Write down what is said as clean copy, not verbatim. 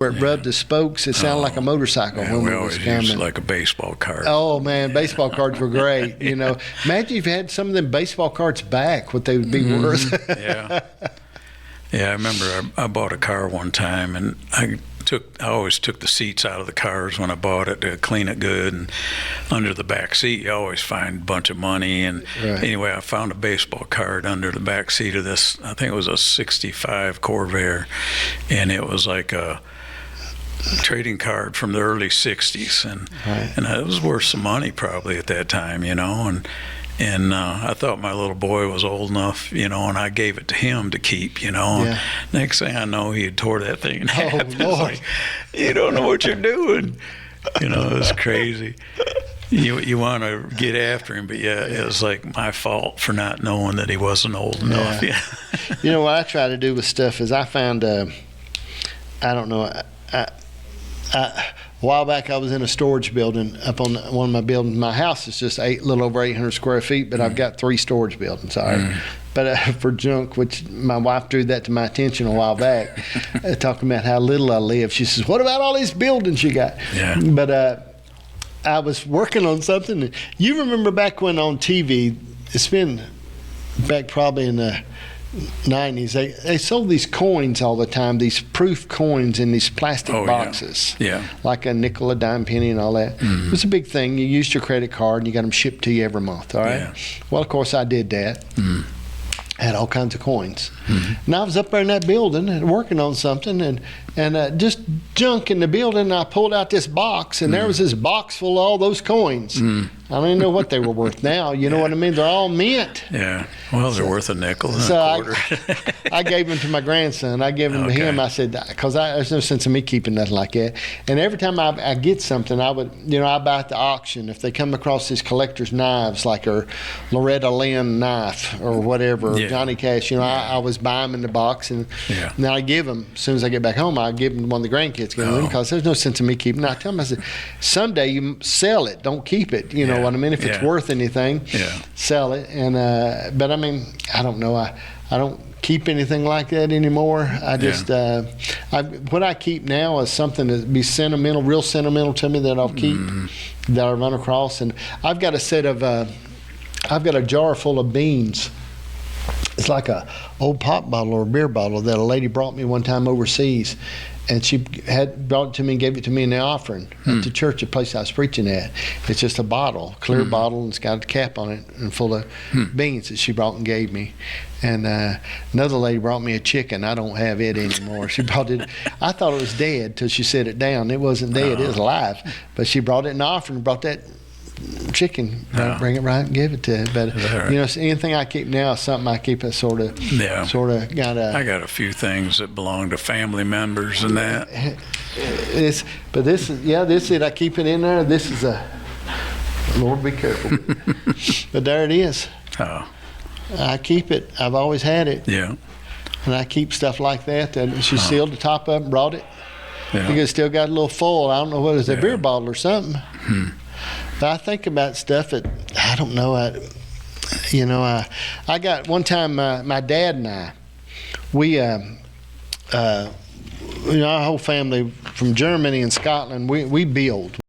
where it rubbed the spokes. It sounded like a motorcycle when we it was always coming. used like a baseball card. Oh man, baseball cards were great. You know, imagine if you had some of them baseball cards back, what they would be worth. Yeah. Yeah, I remember I bought a car one time, and I always took the seats out of the cars when I bought it to clean it good, and under the back seat you always find a bunch of money. And anyway, I found a baseball card under the back seat of this, I think it was a 65 Corvair, and it was like a trading card from the early 60s, and it was worth some money probably at that time, you know. And I thought my little boy was old enough, you know, and I gave it to him to keep, you know. Yeah. Next thing I know, he had tore that thing in half. Oh, Lord. Like, you don't know what you're doing. You know, it was crazy. You want to get after him, but yeah, it was like my fault for not knowing that he wasn't old enough. Yeah. You know, what I try to do with stuff is I found, I don't know, a while back I was in a storage building up on one of my buildings. My house is just a little over 800 square feet, but I've got 3 storage buildings. All right. But for junk, which my wife drew that to my attention a while back, talking about how little I live. She says, "What about all these buildings you got?" Yeah. But I was working on something. You remember back when on TV, it's been back probably in the 90s, they sold these coins all the time, these proof coins in these plastic boxes. Yeah. Like a nickel, a dime, penny, and all that. It was a big thing. You used your credit card and you got them shipped to you every month, all right? Yeah. Well, of course, I did that. Had all kinds of coins. And I was up there in that building and working on something, and just junk in the building, and I pulled out this box, and there was this box full of all those coins. I don't even know what they were worth now. You know what I mean? They're all mint. Yeah. Well, they're worth a nickel and So a quarter. I gave them to my grandson. I gave them to him. I said, because there's no sense in me keeping nothing like that. And every time I get something, I would, you know, I buy at the auction. If they come across these collector's knives, like a Loretta Lynn knife or whatever, Johnny Cash, you know, I always buy them in the box. And now I give them, as soon as I get back home, I give them to one of the grandkids, because there's no sense in me keeping it. I tell them, I said, someday you sell it, don't keep it. You know what I mean? If it's worth anything, sell it. And but I mean, I don't know. I don't keep anything like that anymore. I just what I keep now is something that be sentimental, real sentimental to me, that I'll keep, that I run across. And I've got a set of I've got a jar full of beans. It's like a old pop bottle or a beer bottle that a lady brought me one time overseas, and she had brought it to me and gave it to me in the offering at the church, the place I was preaching at. It's just a bottle, clear bottle, and it's got a cap on it and full of beans that she brought and gave me. And another lady brought me a chicken. I don't have it anymore. She brought it. I thought it was dead till she set it down. It wasn't dead. It was alive. But she brought it in the offering, brought that chicken, bring it right and give it to her. But you know, anything I keep now is something I keep it sort of got a. I got a few things that belong to family members and that. But this is it. I keep it in there. This is a, Lord be careful. But there it is. I keep it. I've always had it. Yeah. And I keep stuff like that. And she sealed the top up and brought it. I think it's still got a little full. I don't know whether it's a beer bottle or something. But I think about stuff that I don't know. I got one time. My dad and I, we, you know, our whole family from Germany and Scotland. We build.